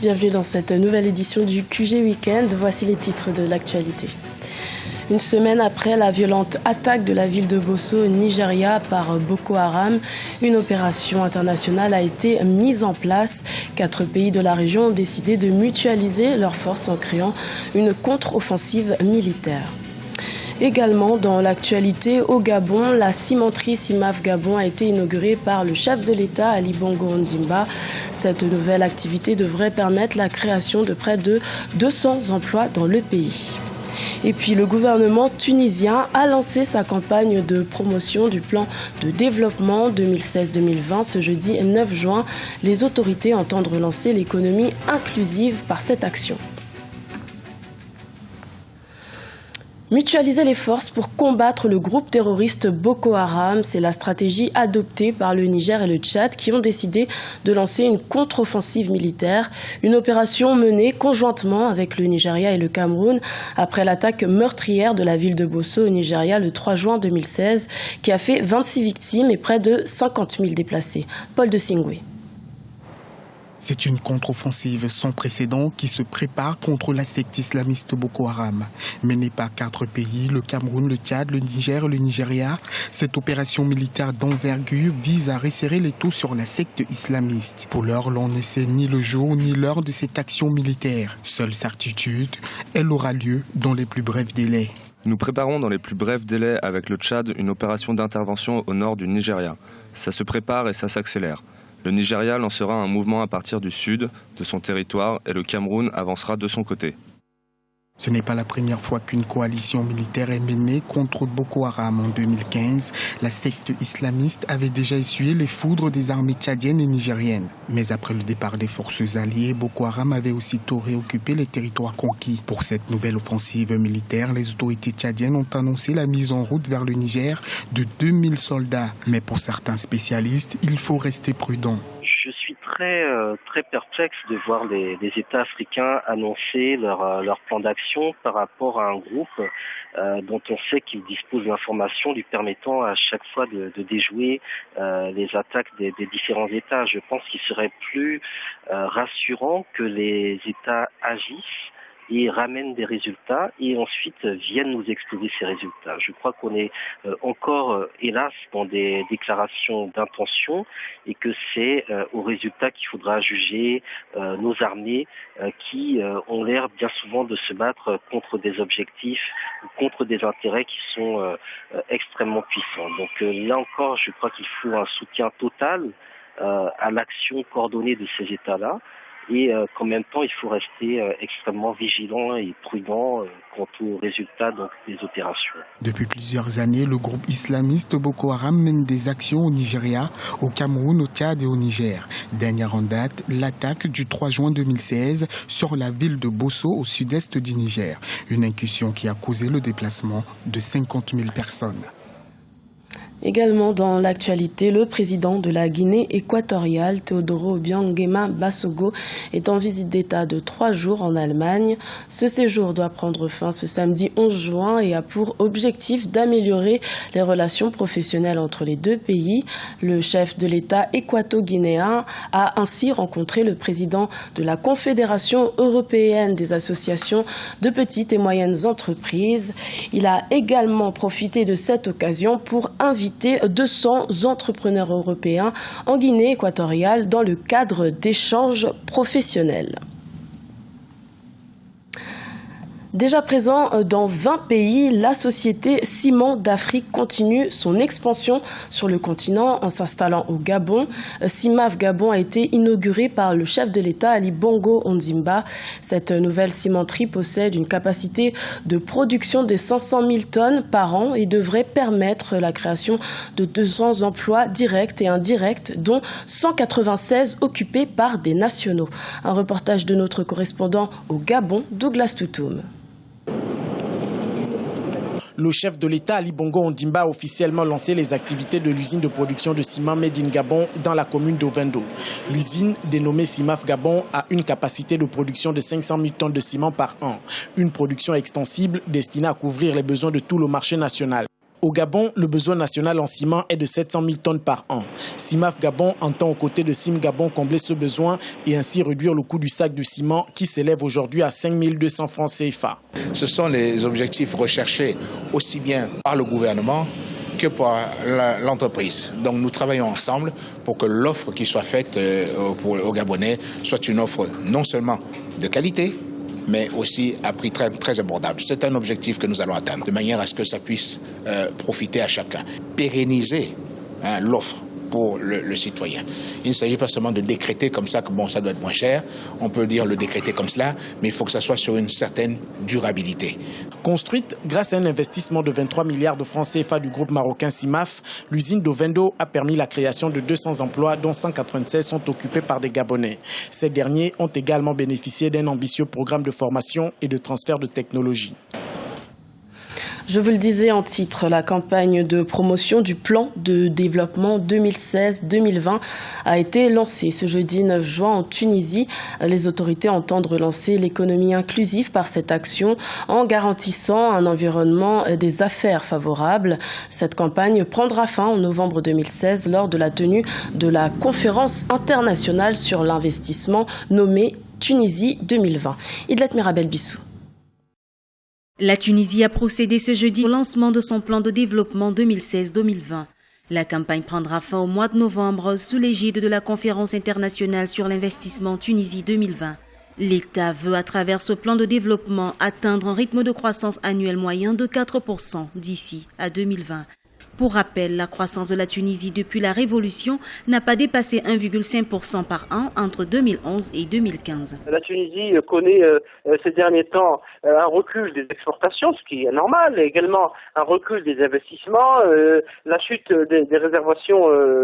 Bienvenue dans cette nouvelle édition du QG Weekend. Voici les titres de l'actualité. Une semaine après la violente attaque de la ville de Bosso au Nigeria par Boko Haram, une opération internationale a été mise en place. 4 pays de la région ont décidé de mutualiser leurs forces en créant une contre-offensive militaire. Également dans l'actualité, au Gabon, la cimenterie CIMAF Gabon a été inaugurée par le chef de l'État, Ali Bongo Ondimba. Cette nouvelle activité devrait permettre la création de près de 200 emplois dans le pays. Et puis le gouvernement tunisien a lancé sa campagne de promotion du plan de développement 2016-2020 ce jeudi 9 juin. Les autorités entendent relancer l'économie inclusive par cette action. Mutualiser les forces pour combattre le groupe terroriste Boko Haram, c'est la stratégie adoptée par le Niger et le Tchad qui ont décidé de lancer une contre-offensive militaire, une opération menée conjointement avec le Nigeria et le Cameroun après l'attaque meurtrière de la ville de Bosso au Nigeria le 3 juin 2016 qui a fait 26 victimes et près de 50 000 déplacés. Paul de Singwe. C'est une contre-offensive sans précédent qui se prépare contre la secte islamiste Boko Haram. Menée par 4 pays, le Cameroun, le Tchad, le Niger et le Nigeria, cette opération militaire d'envergure vise à resserrer les taux sur la secte islamiste. Pour l'heure, l'on ne sait ni le jour ni l'heure de cette action militaire. Seule certitude, elle aura lieu dans les plus brefs délais. Nous préparons dans les plus brefs délais avec le Tchad une opération d'intervention au nord du Nigeria. Ça se prépare et ça s'accélère. Le Nigeria lancera un mouvement à partir du sud de son territoire et le Cameroun avancera de son côté. Ce n'est pas la première fois qu'une coalition militaire est menée contre Boko Haram. En 2015, la secte islamiste avait déjà essuyé les foudres des armées tchadiennes et nigériennes. Mais après le départ des forces alliées, Boko Haram avait aussitôt réoccupé les territoires conquis. Pour cette nouvelle offensive militaire, les autorités tchadiennes ont annoncé la mise en route vers le Niger de 2000 soldats. Mais pour certains spécialistes, il faut rester prudent. Je suis très perplexe de voir les États africains annoncer leur plan d'action par rapport à un groupe dont on sait qu'il dispose d'informations lui permettant à chaque fois de déjouer les attaques des différents États. Je pense qu'il serait plus rassurant que les États agissent et ramènent des résultats et ensuite viennent nous exposer ces résultats. Je crois qu'on est encore, hélas, dans des déclarations d'intention et que c'est aux résultats qu'il faudra juger nos armées qui ont l'air bien souvent de se battre contre des objectifs ou contre des intérêts qui sont extrêmement puissants. Donc là encore, je crois qu'il faut un soutien total à l'action coordonnée de ces États-là. Et qu'en même temps, il faut rester extrêmement vigilant et prudent quant aux résultats des opérations. Depuis plusieurs années, le groupe islamiste Boko Haram mène des actions au Nigeria, au Cameroun, au Tchad et au Niger. Dernière en date, l'attaque du 3 juin 2016 sur la ville de Bosso au sud-est du Niger. Une incursion qui a causé le déplacement de 50 000 personnes. Également dans l'actualité, le président de la Guinée équatoriale, Teodoro Obiang Nguema Basogo, est en visite d'État de 3 jours en Allemagne. Ce séjour doit prendre fin ce samedi 11 juin et a pour objectif d'améliorer les relations professionnelles entre les deux pays. Le chef de l'État équato-guinéen a ainsi rencontré le président de la Confédération européenne des associations de petites et moyennes entreprises. Il a également profité de cette occasion pour inviter 200 entrepreneurs européens en Guinée équatoriale dans le cadre d'échanges professionnels. Déjà présent dans 20 pays, la société Ciment d'Afrique continue son expansion sur le continent en s'installant au Gabon. CIMAF Gabon a été inaugurée par le chef de l'État Ali Bongo Ondimba. Cette nouvelle cimenterie possède une capacité de production de 500 000 tonnes par an et devrait permettre la création de 200 emplois directs et indirects, dont 196 occupés par des nationaux. Un reportage de notre correspondant au Gabon, Douglas Toutoum. Le chef de l'État, Ali Bongo Ondimba, a officiellement lancé les activités de l'usine de production de ciment Made in Gabon dans la commune d'Ovendo. L'usine, dénommée CIMAF Gabon, a une capacité de production de 500 000 tonnes de ciment par an. Une production extensible destinée à couvrir les besoins de tout le marché national. Au Gabon, le besoin national en ciment est de 700 000 tonnes par an. CIMAF Gabon entend aux côtés de CIM Gabon combler ce besoin et ainsi réduire le coût du sac de ciment qui s'élève aujourd'hui à 5 200 francs CFA. Ce sont les objectifs recherchés aussi bien par le gouvernement que par l'entreprise. Donc nous travaillons ensemble pour que l'offre qui soit faite aux Gabonais soit une offre non seulement de qualité, mais aussi à prix très, très abordable. C'est un objectif que nous allons atteindre, de manière à ce que ça puisse profiter à chacun. Pérenniser l'offre pour le citoyen. Il ne s'agit pas seulement de décréter comme ça que bon, ça doit être moins cher. On peut dire le décréter comme cela, mais il faut que ça soit sur une certaine durabilité. Construite grâce à un investissement de 23 milliards de francs CFA du groupe marocain CIMAF, l'usine d'Ovendo a permis la création de 200 emplois dont 196 sont occupés par des Gabonais. Ces derniers ont également bénéficié d'un ambitieux programme de formation et de transfert de technologie. Je vous le disais en titre, la campagne de promotion du plan de développement 2016-2020 a été lancée ce jeudi 9 juin en Tunisie. Les autorités entendent relancer l'économie inclusive par cette action en garantissant un environnement des affaires favorable. Cette campagne prendra fin en novembre 2016 lors de la tenue de la conférence internationale sur l'investissement nommée Tunisie 2020. Idlet Mirabel Bissou. La Tunisie a procédé ce jeudi au lancement de son plan de développement 2016-2020. La campagne prendra fin au mois de novembre sous l'égide de la Conférence internationale sur l'investissement Tunisie 2020. L'État veut, à travers ce plan de développement, atteindre un rythme de croissance annuel moyen de 4% d'ici à 2020. Pour rappel, la croissance de la Tunisie depuis la Révolution n'a pas dépassé 1,5% par an entre 2011 et 2015. La Tunisie connaît ces derniers temps un recul des exportations, ce qui est normal, et également un recul des investissements, la chute des réservations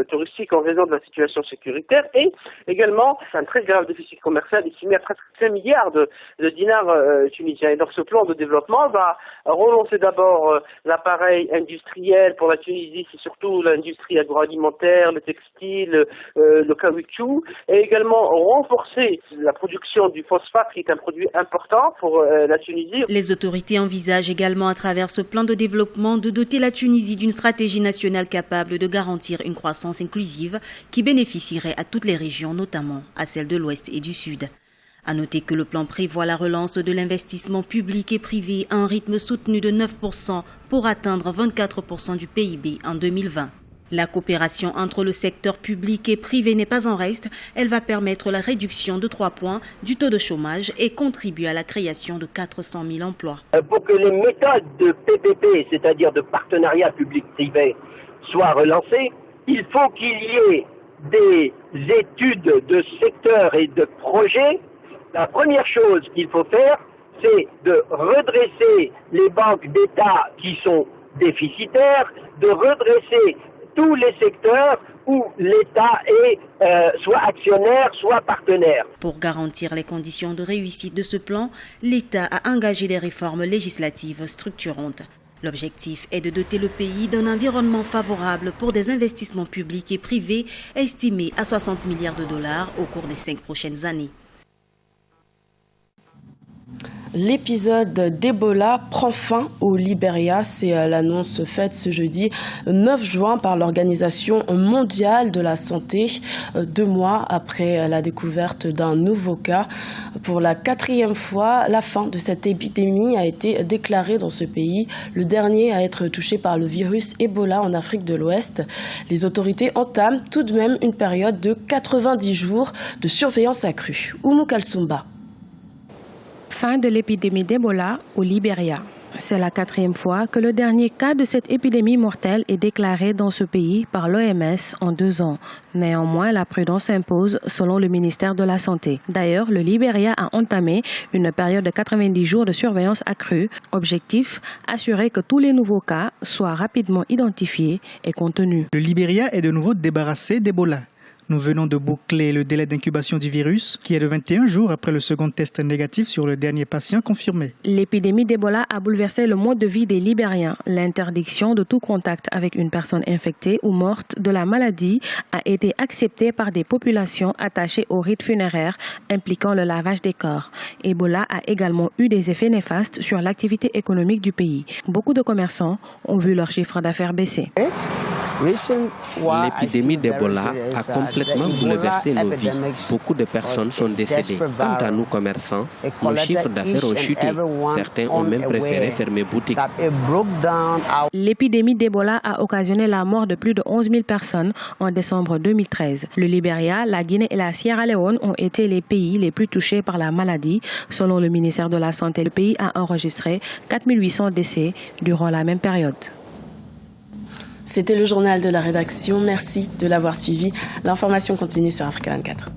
touristiques en raison de la situation sécuritaire et également un très grave déficit commercial estimé à presque 5 milliards de dinars tunisiens. Et donc ce plan de développement va relancer d'abord l'appareil industriel pour la Tunisie, c'est surtout l'industrie agroalimentaire, le textile, le caoutchouc, et également renforcer la production du phosphate qui est un produit important pour la Tunisie. Les autorités envisagent également à travers ce plan de développement de doter la Tunisie d'une stratégie nationale capable de garantir une croissance inclusive qui bénéficierait à toutes les régions, notamment à celles de l'Ouest et du Sud. À noter que le plan prévoit la relance de l'investissement public et privé à un rythme soutenu de 9% pour atteindre 24% du PIB en 2020. La coopération entre le secteur public et privé n'est pas en reste. Elle va permettre la réduction de 3 points du taux de chômage et contribuer à la création de 400 000 emplois. Pour que les méthodes de PPP, c'est-à-dire de partenariat public-privé, soient relancées, il faut qu'il y ait des études de secteur et de projets. La première chose qu'il faut faire, c'est de redresser les banques d'État qui sont déficitaires, de redresser tous les secteurs où l'État est soit actionnaire, soit partenaire. Pour garantir les conditions de réussite de ce plan, l'État a engagé des réformes législatives structurantes. L'objectif est de doter le pays d'un environnement favorable pour des investissements publics et privés estimés à 60 milliards de dollars au cours des 5 prochaines années. L'épisode d'Ebola prend fin au Libéria. C'est l'annonce faite ce jeudi 9 juin par l'Organisation mondiale de la santé, 2 mois après la découverte d'un nouveau cas. Pour la 4e fois, la fin de cette épidémie a été déclarée dans ce pays, le dernier à être touché par le virus Ebola en Afrique de l'Ouest. Les autorités entament tout de même une période de 90 jours de surveillance accrue. Oumou Kalsoumba. Fin de l'épidémie d'Ebola au Libéria. C'est la 4e fois que le dernier cas de cette épidémie mortelle est déclaré dans ce pays par l'OMS en 2 ans. Néanmoins, la prudence s'impose selon le ministère de la Santé. D'ailleurs, le Libéria a entamé une période de 90 jours de surveillance accrue. Objectif, assurer que tous les nouveaux cas soient rapidement identifiés et contenus. Le Libéria est de nouveau débarrassé d'Ebola. Nous venons de boucler le délai d'incubation du virus, qui est de 21 jours après le second test négatif sur le dernier patient confirmé. L'épidémie d'Ebola a bouleversé le mode de vie des Libériens. L'interdiction de tout contact avec une personne infectée ou morte de la maladie a été acceptée par des populations attachées au rite funéraire impliquant le lavage des corps. Ebola a également eu des effets néfastes sur l'activité économique du pays. Beaucoup de commerçants ont vu leur chiffre d'affaires baisser. L'épidémie d'Ebola a complètement bouleversé nos vies. Beaucoup de personnes sont décédées. Quant à nous commerçants, nos chiffres d'affaires ont chuté. Certains ont même préféré fermer boutique. L'épidémie d'Ebola a occasionné la mort de plus de 11 000 personnes en décembre 2013. Le Libéria, la Guinée et la Sierra Leone ont été les pays les plus touchés par la maladie. Selon le ministère de la Santé, le pays a enregistré 4 800 décès durant la même période. C'était le journal de la rédaction. Merci de l'avoir suivi. L'information continue sur Africa 24.